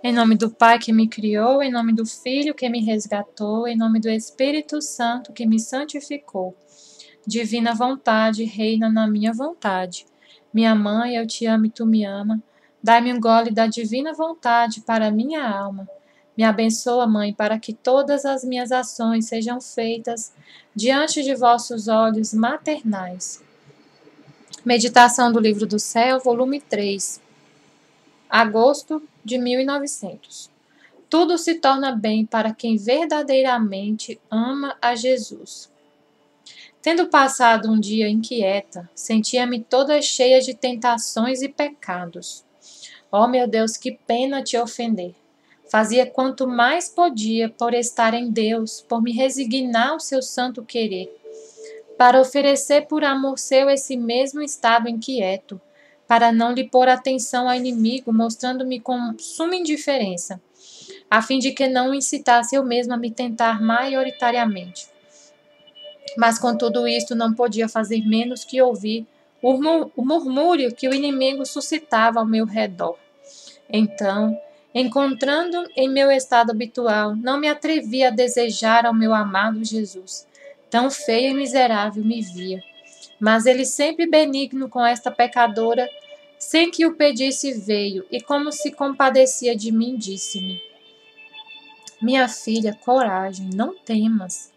Em nome do Pai que me criou, em nome do Filho que me resgatou, em nome do Espírito Santo que me santificou. Divina vontade, reina na minha vontade. Minha mãe, eu te amo e tu me ama. Dai-me um gole da divina vontade para a minha alma. Me abençoa, Mãe, para que todas as minhas ações sejam feitas diante de vossos olhos maternais. Meditação do Livro do Céu, volume 3, agosto de 1900. Tudo se torna bem para quem verdadeiramente ama a Jesus. Tendo passado um dia inquieta, sentia-me toda cheia de tentações e pecados. Oh, meu Deus, que pena te ofender! Fazia quanto mais podia por estar em Deus, por me resignar ao seu santo querer, para oferecer por amor seu esse mesmo estado inquieto, para não lhe pôr atenção ao inimigo, mostrando-me com suma indiferença, a fim de que não o incitasse eu mesmo a me tentar maioritariamente. Mas com tudo isto não podia fazer menos que ouvir o murmúrio que o inimigo suscitava ao meu redor. Então, encontrando em meu estado habitual, não me atrevia a desejar ao meu amado Jesus. Tão feia e miserável me via. Mas ele, sempre benigno com esta pecadora, sem que o pedisse, veio, e como se compadecia de mim, disse-me: Minha filha, coragem, não temas.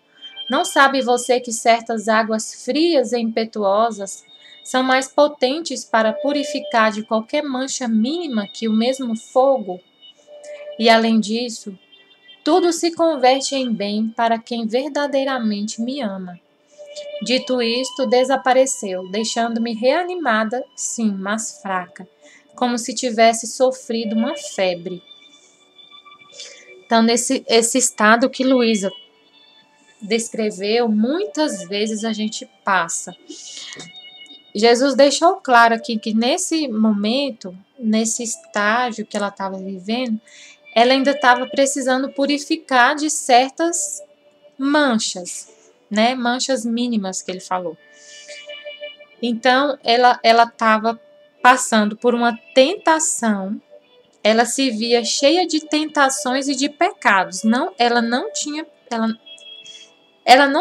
Não sabe você que certas águas frias e impetuosas são mais potentes para purificar de qualquer mancha mínima que o mesmo fogo? E além disso, tudo se converte em bem para quem verdadeiramente me ama. Dito isto, desapareceu, deixando-me reanimada, sim, mas fraca, como se tivesse sofrido uma febre. Então, esse estado que Luísa descreveu, muitas vezes a gente passa. Jesus deixou claro aqui que nesse momento, nesse estágio que ela estava vivendo, ela ainda estava precisando purificar de certas manchas, né? Manchas mínimas que ele falou. Então, ela estava passando por uma tentação, ela se via cheia de tentações e de pecados. Ela não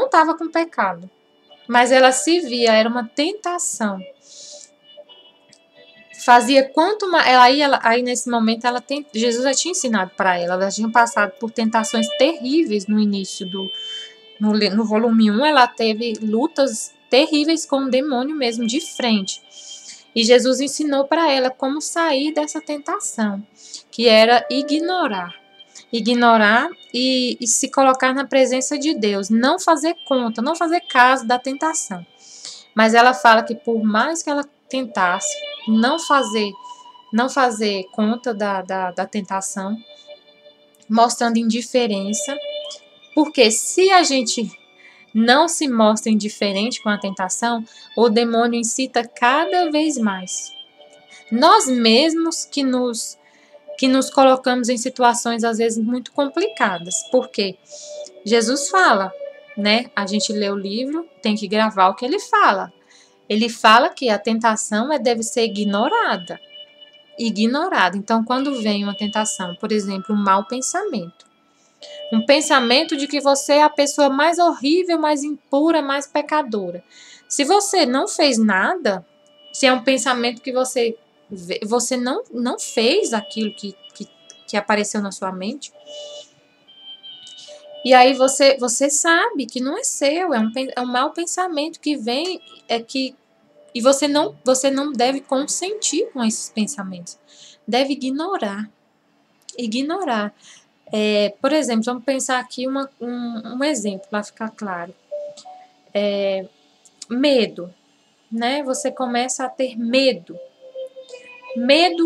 estava com pecado, mas ela se via, era uma tentação. Fazia quanto mais. Aí nesse momento, Jesus já tinha ensinado para ela, ela tinha passado por tentações terríveis no início no volume 1, ela teve lutas terríveis com o demônio mesmo, de frente. E Jesus ensinou para ela como sair dessa tentação, que era ignorar e se colocar na presença de Deus, não fazer conta, não fazer caso da tentação. Mas ela fala que por mais que ela tentasse não fazer conta da tentação, mostrando indiferença, porque se a gente não se mostra indiferente com a tentação, o demônio incita cada vez mais. Nós mesmos que nos colocamos em situações às vezes muito complicadas, porque Jesus fala, né? A gente lê o livro, tem que gravar o que ele fala. Ele fala que a tentação deve ser ignorada. Então, quando vem uma tentação, por exemplo, um mau pensamento, um pensamento de que você é a pessoa mais horrível, mais impura, mais pecadora. Se você não fez nada, se é um pensamento que você não fez aquilo que apareceu na sua mente, e aí você sabe que não é seu, é um mau pensamento que vem, e você não deve consentir com esses pensamentos, deve ignorar. Por exemplo, vamos pensar aqui um exemplo para ficar claro. Medo, né? Você começa a ter medo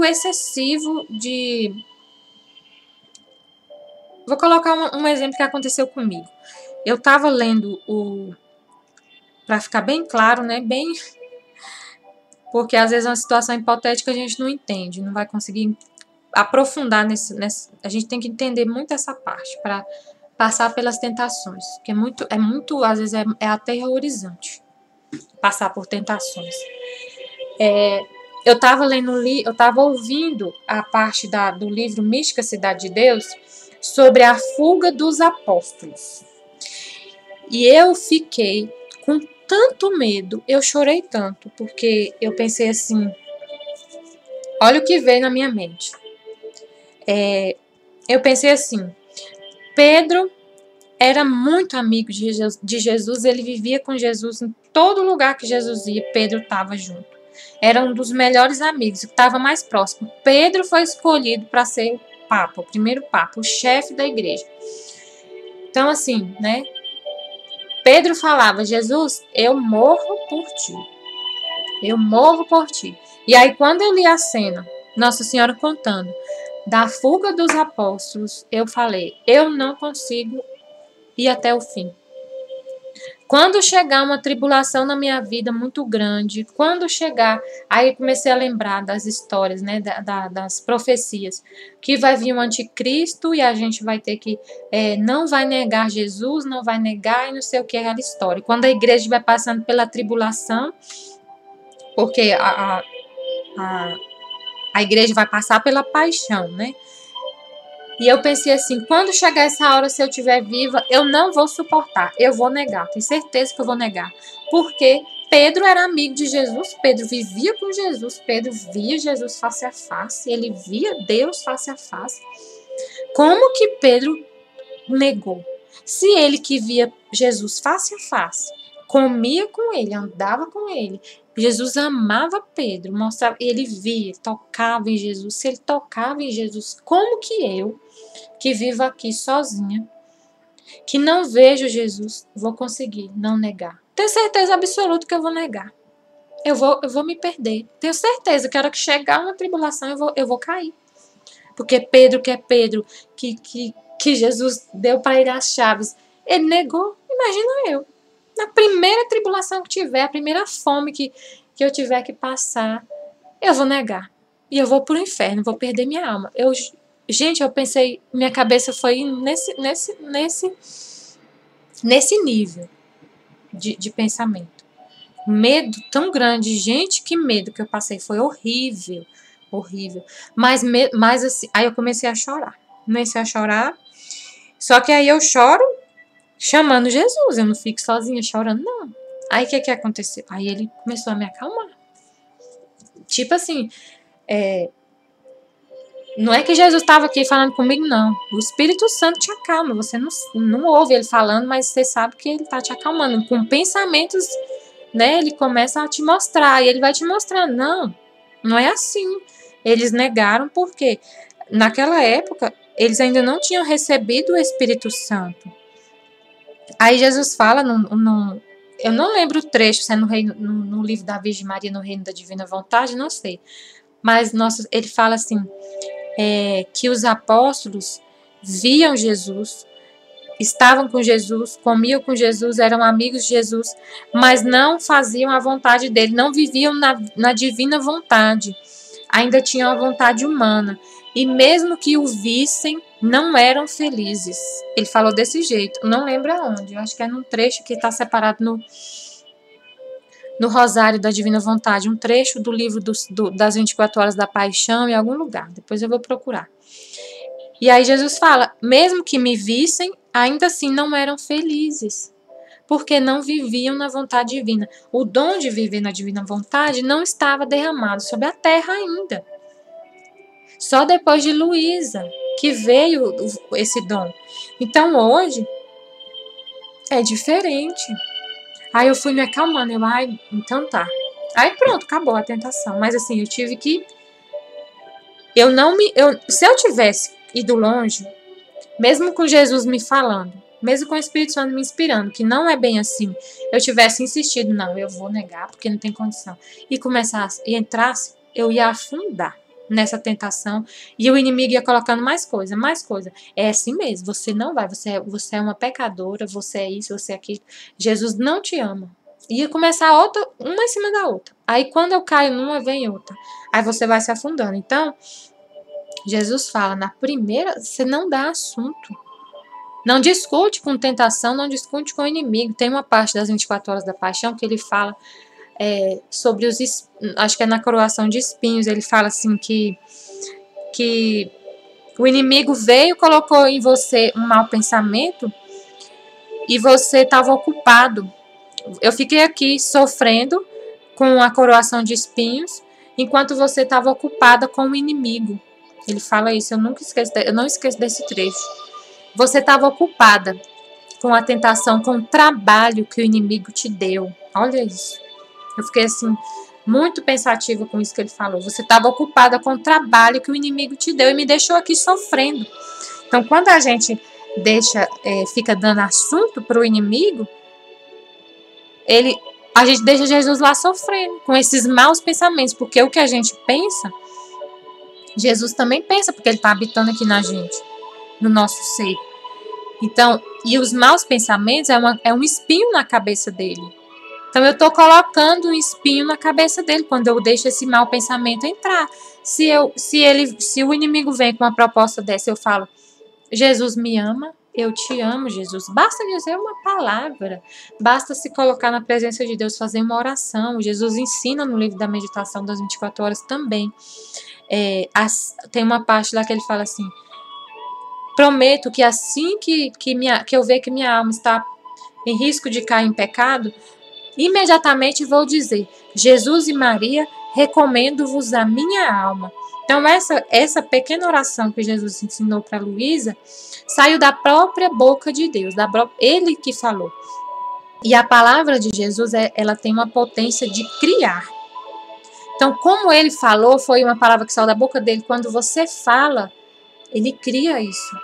excessivo de... Vou colocar um exemplo que aconteceu comigo. Eu estava lendo para ficar bem claro, né? Porque às vezes uma situação hipotética a gente não entende, não vai conseguir aprofundar a gente tem que entender muito essa parte para passar pelas tentações, que às vezes é aterrorizante passar por tentações. eu estava ouvindo a parte do livro Mística Cidade de Deus sobre a fuga dos apóstolos. E eu fiquei com tanto medo, eu chorei tanto, porque eu pensei assim, olha o que veio na minha mente. Eu pensei assim, Pedro era muito amigo de Jesus, ele vivia com Jesus em todo lugar que Jesus ia, Pedro estava junto. Era um dos melhores amigos, estava mais próximo. Pedro foi escolhido para ser o Papa, o primeiro Papa, o chefe da igreja. Então, assim, né? Pedro falava, Jesus, eu morro por ti. Eu morro por ti. E aí, quando eu li a cena, Nossa Senhora contando da fuga dos apóstolos, eu falei, eu não consigo ir até o fim. Quando chegar uma tribulação na minha vida muito grande, quando chegar, aí comecei a lembrar das histórias, né, das profecias, que vai vir um anticristo e a gente vai ter que, não vai negar Jesus, não vai negar e não sei o que, aquela história. Quando a igreja vai passando pela tribulação, porque a igreja vai passar pela paixão, né? E eu pensei assim, quando chegar essa hora, se eu estiver viva, eu não vou suportar, eu vou negar, tenho certeza que eu vou negar. Porque Pedro era amigo de Jesus, Pedro vivia com Jesus, Pedro via Jesus face a face, ele via Deus face a face. Como que Pedro negou? Se ele que via Jesus face a face, comia com ele, andava com ele, Jesus amava Pedro, mostrava, ele via, tocava em Jesus. Se ele tocava em Jesus, como que eu, que vivo aqui sozinha, que não vejo Jesus, vou conseguir não negar? Tenho certeza absoluta que eu vou negar. Eu vou me perder. Tenho certeza que a hora que chegar uma tribulação, eu vou cair. Porque Pedro, que é Pedro, que Jesus deu para ele as chaves, ele negou. Imagina eu. Na primeira tribulação que tiver, a primeira fome que eu tiver que passar, eu vou negar. E eu vou pro inferno, vou perder minha alma. Gente, eu pensei, minha cabeça foi nesse nível de pensamento. Medo tão grande. Gente, que medo que eu passei. Foi horrível. Horrível. Mas assim, aí eu comecei a chorar. Só que aí eu choro chamando Jesus, eu não fico sozinha chorando, não. Aí o que aconteceu? Aí ele começou a me acalmar. Tipo assim, não é que Jesus estava aqui falando comigo, não. O Espírito Santo te acalma. Você não ouve ele falando, mas você sabe que ele está te acalmando. Com pensamentos, né? Ele começa a te mostrar. E ele vai te mostrar. Não é assim. Eles negaram porque naquela época eles ainda não tinham recebido o Espírito Santo. Aí Jesus fala, eu não lembro o trecho, se é no livro da Virgem Maria, no Reino da Divina Vontade, não sei. Mas ele fala assim, que os apóstolos viam Jesus, estavam com Jesus, comiam com Jesus, eram amigos de Jesus, mas não faziam a vontade dele, não viviam na divina vontade, ainda tinham a vontade humana. E mesmo que o vissem, não eram felizes. Ele falou desse jeito. Não lembro aonde. Eu acho que é num trecho que está separado no Rosário da Divina Vontade. Um trecho do livro das 24 Horas da Paixão em algum lugar. Depois eu vou procurar. E aí Jesus fala, mesmo que me vissem, ainda assim não eram felizes. Porque não viviam na vontade divina. O dom de viver na divina vontade não estava derramado sobre a terra ainda. Só depois de Luísa que veio esse dom. Então hoje é diferente. Aí eu fui me acalmando, então tá. Aí pronto, acabou a tentação. Mas assim, eu tive que se eu tivesse ido longe, mesmo com Jesus me falando, mesmo com o Espírito Santo me inspirando, que não é bem assim, eu tivesse insistido, não, eu vou negar porque não tem condição, e entrasse, eu ia afundar nessa tentação, e o inimigo ia colocando mais coisa. É assim mesmo, você não vai, você é uma pecadora, você é isso, você é aquilo. Jesus não te ama. Ia começar outra, uma em cima da outra. Aí quando eu caio numa, vem outra. Aí você vai se afundando. Então, Jesus fala, na primeira, você não dá assunto. Não discute com tentação, não discute com o inimigo. Tem uma parte das 24 Horas da Paixão que ele fala sobre acho que é na coroação de espinhos, ele fala assim que o inimigo veio e colocou em você um mau pensamento e você estava ocupado. Eu fiquei aqui sofrendo com a coroação de espinhos, enquanto você estava ocupada com o inimigo. Ele fala isso, eu não esqueço desse trecho. Você estava ocupada com a tentação, com o trabalho que o inimigo te deu. Olha isso. Eu fiquei assim, muito pensativa com isso que ele falou. Você estava ocupada com o trabalho que o inimigo te deu e me deixou aqui sofrendo. Então, quando a gente fica dando assunto para o inimigo, a gente deixa Jesus lá sofrendo, com esses maus pensamentos, porque o que a gente pensa, Jesus também pensa, porque ele está habitando aqui na gente, no nosso ser. Então, e os maus pensamentos é um espinho na cabeça dele. Então, eu estou colocando um espinho na cabeça dele quando eu deixo esse mau pensamento entrar. Se o inimigo vem com uma proposta dessa, eu falo, Jesus me ama, eu te amo, Jesus. Basta dizer uma palavra, basta se colocar na presença de Deus, fazer uma oração. Jesus ensina no livro da meditação das 24 horas também. Tem uma parte lá que ele fala assim, prometo que assim que eu ver que minha alma está em risco de cair em pecado, imediatamente vou dizer, Jesus e Maria, recomendo-vos a minha alma. Então, essa pequena oração que Jesus ensinou para Luísa saiu da própria boca de Deus, ele que falou. E a palavra de Jesus, ela tem uma potência de criar. Então, como ele falou, foi uma palavra que saiu da boca dele. Quando você fala, ele cria isso.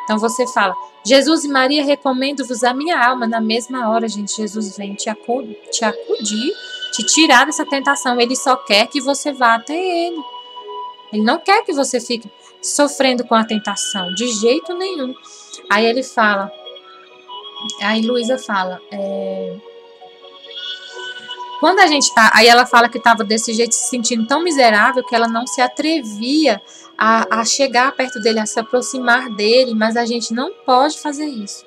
Então, você fala, Jesus e Maria, recomendo-vos a minha alma. Na mesma hora, gente, Jesus vem te acudir, te tirar dessa tentação. Ele só quer que você vá até ele. Ele não quer que você fique sofrendo com a tentação, de jeito nenhum. Aí ele fala, aí Luísa fala, quando a gente tá, aí ela fala que estava desse jeito, se sentindo tão miserável que ela não se atrevia a chegar perto dele, a se aproximar dele, mas a gente não pode fazer isso.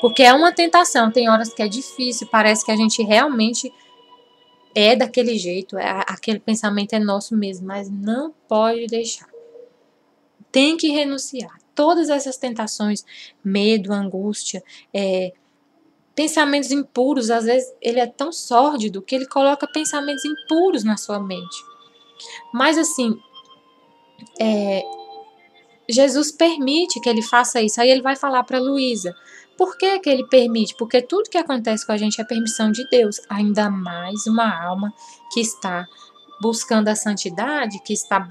Porque é uma tentação, tem horas que é difícil, parece que a gente realmente é daquele jeito, aquele pensamento é nosso mesmo, mas não pode deixar. Tem que renunciar. Todas essas tentações, medo, angústia, pensamentos impuros, às vezes ele é tão sórdido que ele coloca pensamentos impuros na sua mente. Mas assim, Jesus permite que ele faça isso. Aí ele vai falar para Luísa. Por que que ele permite? Porque tudo que acontece com a gente é permissão de Deus. Ainda mais uma alma que está buscando a santidade, que está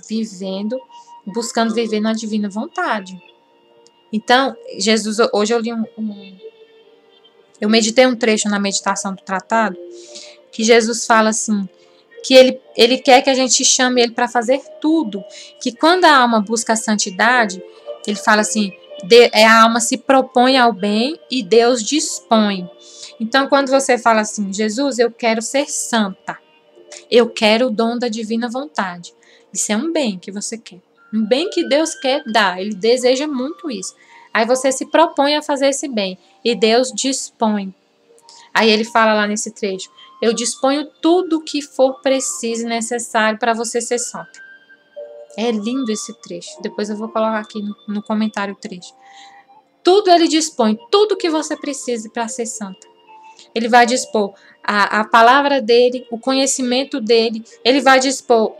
buscando viver na divina vontade. Então, Jesus, hoje eu li eu meditei um trecho na meditação do tratado, que Jesus fala assim, que ele quer que a gente chame ele para fazer tudo, que quando a alma busca a santidade, ele fala assim, a alma se propõe ao bem e Deus dispõe. Então, quando você fala assim, Jesus, eu quero ser santa, eu quero o dom da divina vontade, isso é um bem que você quer, um bem que Deus quer dar, ele deseja muito isso. Aí você se propõe a fazer esse bem e Deus dispõe. Aí ele fala lá nesse trecho, eu disponho tudo o que for preciso e necessário para você ser santa. É lindo esse trecho. Depois eu vou colocar aqui no comentário o trecho. Tudo ele dispõe, tudo que você precisa para ser santa. Ele vai dispor a palavra dele, o conhecimento dele. Ele vai dispor,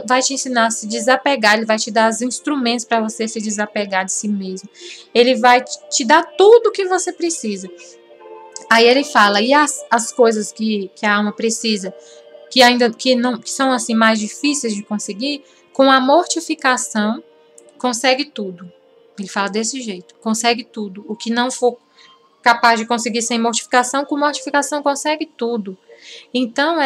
vai te ensinar a se desapegar. Ele vai te dar os instrumentos para você se desapegar de si mesmo. Ele vai te dar tudo o que você precisa. Aí ele fala, e as coisas que a alma precisa, que são assim mais difíceis de conseguir, com a mortificação consegue tudo. Ele fala desse jeito, consegue tudo. O que não for capaz de conseguir sem mortificação, com mortificação consegue tudo. Então,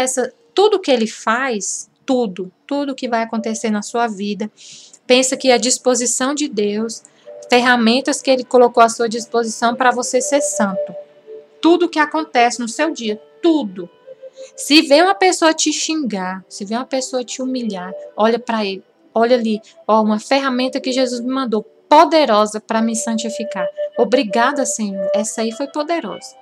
tudo que ele faz, tudo que vai acontecer na sua vida, pensa que é a disposição de Deus, ferramentas que ele colocou à sua disposição para você ser santo. Tudo que acontece no seu dia, tudo. Se vê uma pessoa te xingar, se vê uma pessoa te humilhar, olha para ele, olha ali, uma ferramenta que Jesus me mandou, poderosa para me santificar. Obrigada, Senhor, essa aí foi poderosa.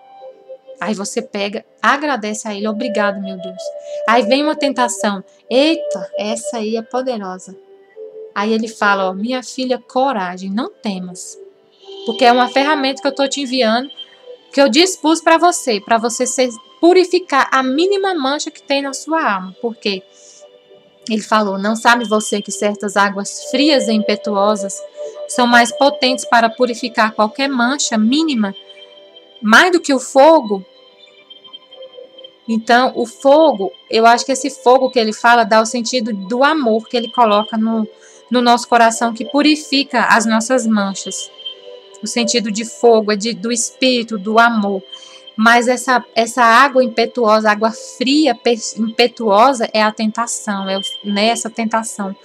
Aí você pega, agradece a ele, obrigado, meu Deus. Aí vem uma tentação, eita, essa aí é poderosa. Aí ele fala, ó, minha filha, coragem, não temas. Porque é uma ferramenta que eu estou te enviando, que eu dispus para você purificar a mínima mancha que tem na sua alma. Porque ele falou, não sabe você que certas águas frias e impetuosas são mais potentes para purificar qualquer mancha mínima, mais do que o fogo? Então, o fogo, eu acho que esse fogo que ele fala dá o sentido do amor que ele coloca no nosso coração, que purifica as nossas manchas. O sentido de fogo é do espírito, do amor. Mas essa água impetuosa, água fria, impetuosa, é a tentação, essa tentação.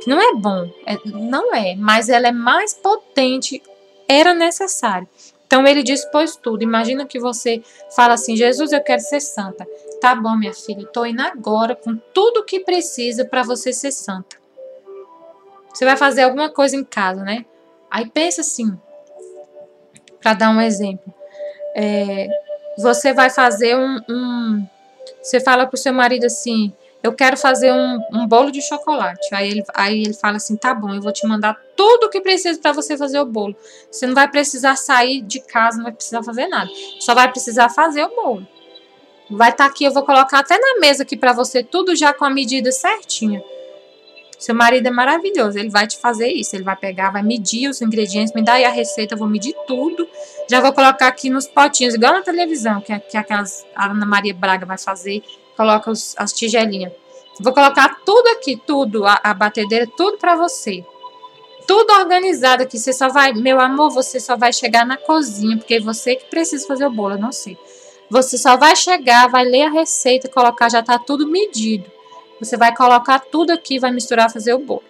Que não é bom, não é, mas ela é mais potente, era necessário. Então ele dispôs tudo. Imagina que você fala assim, Jesus, eu quero ser santa. Tá bom, minha filha, estou indo agora com tudo que precisa para você ser santa. Você vai fazer alguma coisa em casa, né? Aí pensa assim, para dar um exemplo. Você vai fazer você fala pro seu marido assim, eu quero fazer um bolo de chocolate. Aí ele fala assim, tá bom, eu vou te mandar tudo o que precisa para você fazer o bolo. Você não vai precisar sair de casa, não vai precisar fazer nada. Só vai precisar fazer o bolo. Vai estar aqui, eu vou colocar até na mesa aqui para você, tudo já com a medida certinha. Seu marido é maravilhoso, ele vai te fazer isso, ele vai pegar, vai medir os ingredientes, me dá aí a receita, eu vou medir tudo, já vou colocar aqui nos potinhos, igual na televisão, que aquelas, a Ana Maria Braga vai fazer, coloca as tigelinhas. Vou colocar tudo aqui, tudo, a batedeira, tudo para você. Tudo organizado aqui, você só vai, meu amor, você só vai chegar na cozinha, porque você que precisa fazer o bolo, eu não sei. Você só vai chegar, vai ler a receita, colocar, já tá tudo medido. Você vai colocar tudo aqui, vai misturar, fazer o bolo.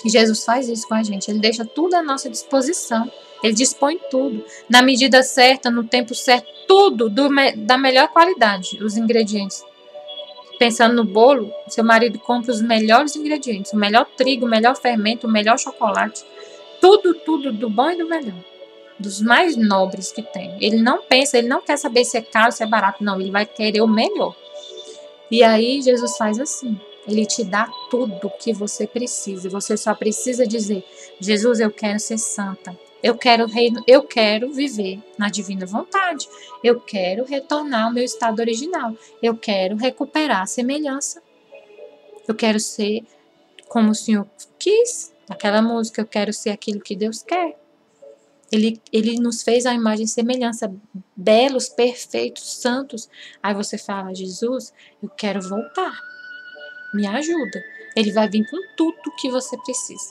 E Jesus faz isso com a gente. Ele deixa tudo à nossa disposição. Ele dispõe tudo. Na medida certa, no tempo certo, tudo da melhor qualidade, os ingredientes. Pensando no bolo, seu marido compra os melhores ingredientes. O melhor trigo, o melhor fermento, o melhor chocolate. Tudo, tudo do bom e do melhor. Dos mais nobres que tem. Ele não pensa, ele não quer saber se é caro, se é barato. Não, ele vai querer o melhor. E aí Jesus faz assim, ele te dá tudo que você precisa, você só precisa dizer, Jesus, eu quero ser santa, eu quero viver na divina vontade, eu quero retornar ao meu estado original, eu quero recuperar a semelhança, eu quero ser como o Senhor quis, aquela música, eu quero ser aquilo que Deus quer. Ele nos fez a imagem e semelhança, belos, perfeitos, santos. Aí você fala, Jesus, eu quero voltar, me ajuda. Ele vai vir com tudo que você precisa.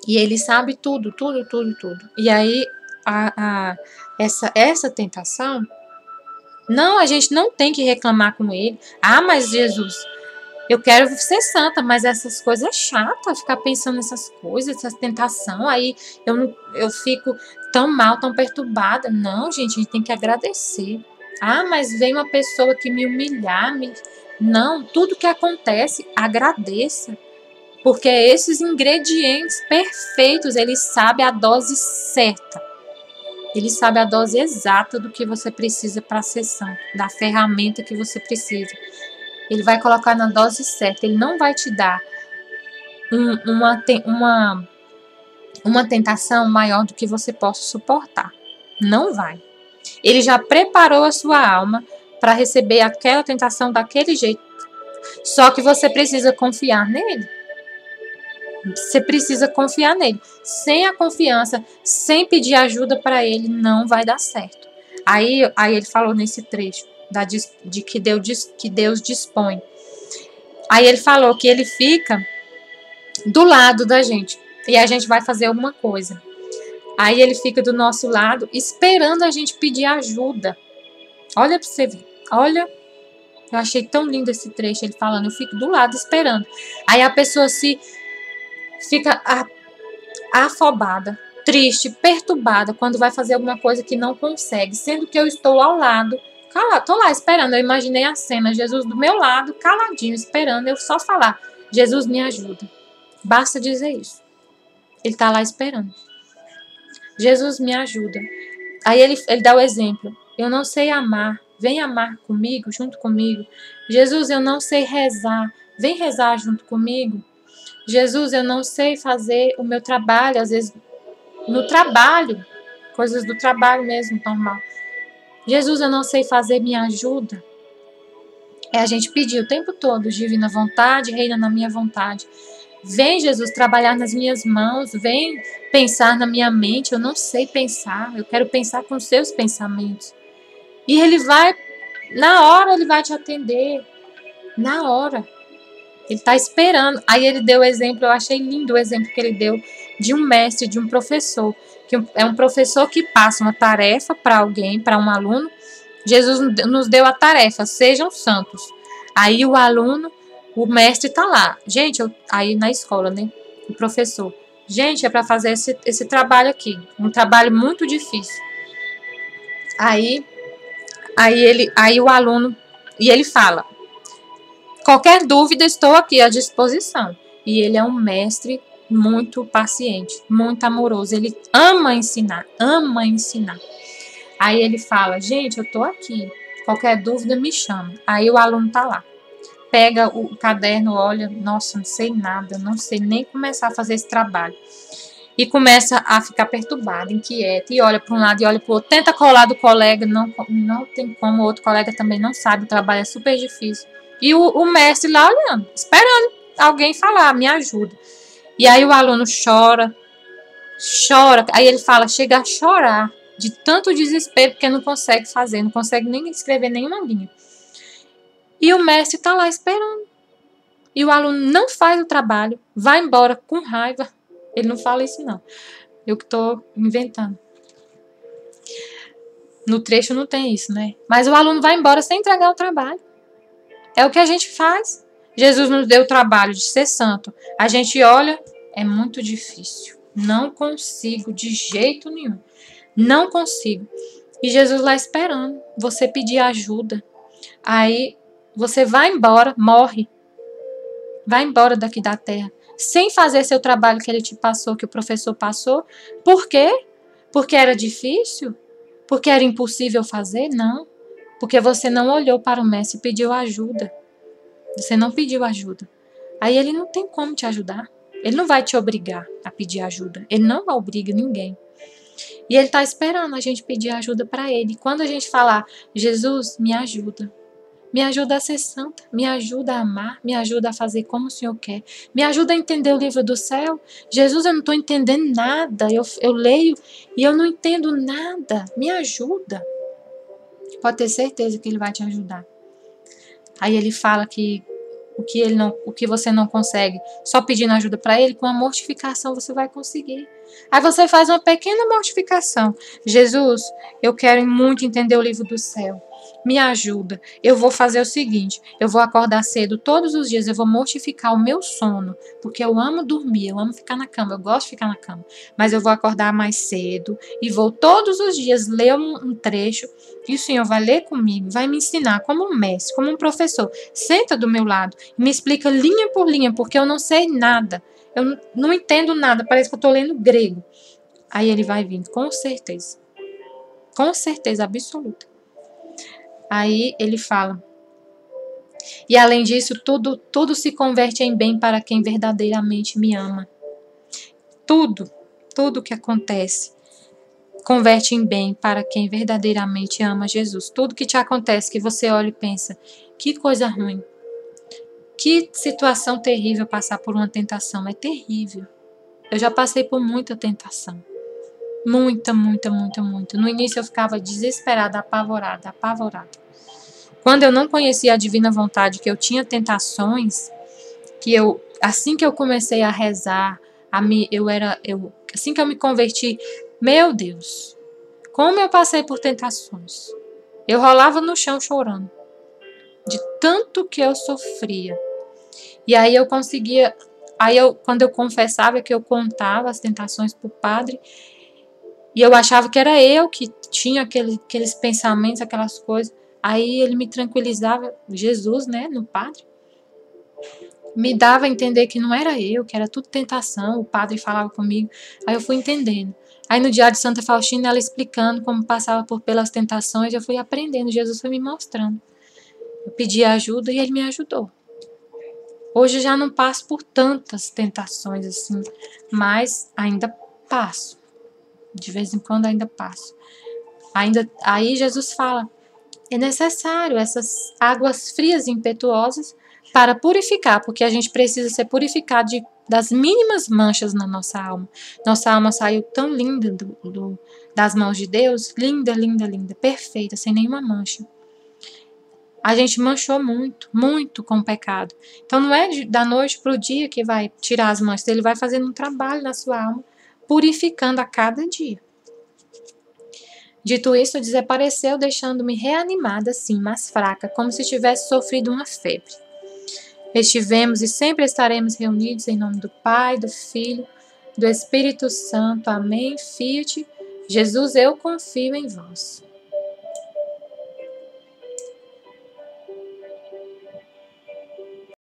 E ele sabe tudo, tudo, tudo, tudo. E aí, essa tentação, não, a gente não tem que reclamar com ele. Ah, mas Jesus, eu quero ser santa, mas essas coisas é chata, ficar pensando nessas coisas, essa tentação, aí eu fico tão mal, tão perturbada. Não, gente, a gente tem que agradecer. Ah, mas vem uma pessoa que me humilhar, Não, tudo que acontece, agradeça. Porque esses ingredientes perfeitos, ele sabe a dose certa. Ele sabe a dose exata do que você precisa para ser santo, da ferramenta que você precisa. Ele vai colocar na dose certa. Ele não vai te dar uma tentação maior do que você possa suportar. Não vai. Ele já preparou a sua alma para receber aquela tentação daquele jeito. Só que você precisa confiar nele. Você precisa confiar nele. Sem a confiança, sem pedir ajuda para ele, não vai dar certo. Aí ele falou nesse trecho de que Deus dispõe. Aí ele falou que ele fica do lado da gente e a gente vai fazer alguma coisa. Aí ele fica do nosso lado esperando a gente pedir ajuda. Olha para você ver. Olha, eu achei tão lindo esse trecho, ele falando, eu fico do lado esperando. Aí a pessoa fica afobada, triste, perturbada quando vai fazer alguma coisa que não consegue, sendo que eu estou ao lado, tô lá esperando. Eu imaginei a cena, Jesus do meu lado, caladinho, esperando eu só falar, Jesus me ajuda. Basta dizer isso. Ele está lá esperando. Jesus me ajuda. Aí ele dá o exemplo. eu não sei amar, vem amar comigo, junto comigo. Jesus, eu não sei rezar, vem rezar junto comigo. Jesus, eu não sei fazer o meu trabalho, às vezes no trabalho, coisas do trabalho mesmo, normal. Jesus, eu não sei fazer, me ajuda. É a gente pedir o tempo todo, divina vontade, reina na minha vontade. Vem, Jesus, trabalhar nas minhas mãos, vem pensar na minha mente, eu não sei pensar, eu quero pensar com os seus pensamentos. E ele vai, na hora ele vai te atender, na hora. Ele está esperando. Aí ele deu o exemplo, eu achei lindo o exemplo que ele deu de um mestre, de um professor, que é um professor que passa uma tarefa para alguém, para um aluno. Jesus nos deu a tarefa, sejam santos. Aí o aluno, o mestre está lá. Gente, aí na escola, né? O professor. Gente, é para fazer esse trabalho aqui. Um trabalho muito difícil. Aí o aluno, e ele fala, qualquer dúvida, estou aqui à disposição. E ele é um mestre muito paciente, muito amoroso. Ele ama ensinar, ama ensinar. Aí ele fala, gente, eu estou aqui. Qualquer dúvida, me chama. Aí o aluno está lá. Pega o caderno, olha, nossa, não sei nada, não sei nem começar a fazer esse trabalho. E começa a ficar perturbado, inquieto, e olha para um lado e olha para o outro. Tenta colar do colega, não tem como, o outro colega também não sabe, o trabalho é super difícil. E o mestre lá olhando, esperando alguém falar, me ajuda. E aí o aluno chora, aí ele fala, chega a chorar de tanto desespero, porque não consegue fazer, não consegue nem escrever nenhuma linha. E o mestre está lá esperando. E o aluno não faz o trabalho, vai embora com raiva. Ele não fala isso, não. Eu que estou inventando. No trecho não tem isso, né? Mas o aluno vai embora sem entregar o trabalho. É o que a gente faz. Jesus nos deu o trabalho de ser santo. A gente olha, é muito difícil. Não consigo de jeito nenhum. Não consigo. E Jesus lá esperando você pedir ajuda. Aí você vai embora, morre. Vai embora daqui da terra. Sem fazer seu trabalho que ele te passou, que o professor passou. Por quê? Porque era difícil? Porque era impossível fazer? Não. Porque você não olhou para o mestre e pediu ajuda. Você não pediu ajuda. Aí ele não tem como te ajudar. Ele não vai te obrigar a pedir ajuda. Ele não obriga ninguém. E ele está esperando a gente pedir ajuda para ele. Quando a gente falar, Jesus, me ajuda. Me ajuda a ser santa, me ajuda a amar, me ajuda a fazer como o Senhor quer, me ajuda a entender o livro do céu. Jesus, eu não estou entendendo nada, eu leio e eu não entendo nada, me ajuda. Pode ter certeza que ele vai te ajudar. Aí ele fala que o que você não consegue, só pedindo ajuda para ele, com a mortificação você vai conseguir. Aí você faz uma pequena mortificação. Jesus, eu quero muito entender o livro do céu. Me ajuda. Eu vou fazer o seguinte, eu vou acordar cedo todos os dias, eu vou mortificar o meu sono, porque eu amo dormir, eu amo ficar na cama, eu gosto de ficar na cama, mas eu vou acordar mais cedo e vou todos os dias ler um trecho e o Senhor vai ler comigo, vai me ensinar como um mestre, como um professor. Senta do meu lado e me explica linha por linha, porque eu não sei nada, eu não entendo nada, parece que eu estou lendo grego. Aí ele vai vindo, com certeza absoluta. Aí ele fala, e além disso, tudo se converte em bem para quem verdadeiramente me ama. Tudo que acontece converte em bem para quem verdadeiramente ama Jesus. Tudo que te acontece, que você olha e pensa, que coisa ruim, que situação terrível passar por uma tentação, é terrível. Eu já passei por muita tentação. Muita. No início eu ficava desesperada, apavorada. Quando eu não conhecia a divina vontade, que eu tinha tentações, assim que eu comecei a rezar, assim que eu me converti, meu Deus, como eu passei por tentações. Eu rolava no chão chorando, de tanto que eu sofria. E aí eu conseguia, quando eu confessava, que eu contava as tentações para o padre, e eu achava que era eu que tinha aqueles pensamentos, aquelas coisas. Aí ele me tranquilizava, Jesus, né, no padre. me dava a entender que não era eu, que era tudo tentação, o padre falava comigo, aí eu fui entendendo. Aí no diário de Santa Faustina, ela explicando como passava pelas tentações, eu fui aprendendo, Jesus foi me mostrando. Eu pedi ajuda e ele me ajudou. Hoje eu já não passo por tantas tentações assim, mas ainda passo. De vez em quando ainda passo. Aí Jesus fala, é necessário essas águas frias e impetuosas para purificar, porque a gente precisa ser purificado das mínimas manchas na nossa alma. Nossa alma saiu tão linda das mãos de Deus, linda, linda, linda, perfeita, sem nenhuma mancha. A gente manchou muito, muito com o pecado. Então não é da noite para o dia que vai tirar as manchas, ele vai fazendo um trabalho na sua alma, purificando a cada dia. Dito isso, desapareceu, deixando-me reanimada, sim, mas fraca, como se tivesse sofrido uma febre. Estivemos e sempre estaremos reunidos em nome do Pai, do Filho, do Espírito Santo. Amém. Fiat. Jesus, eu confio em vós.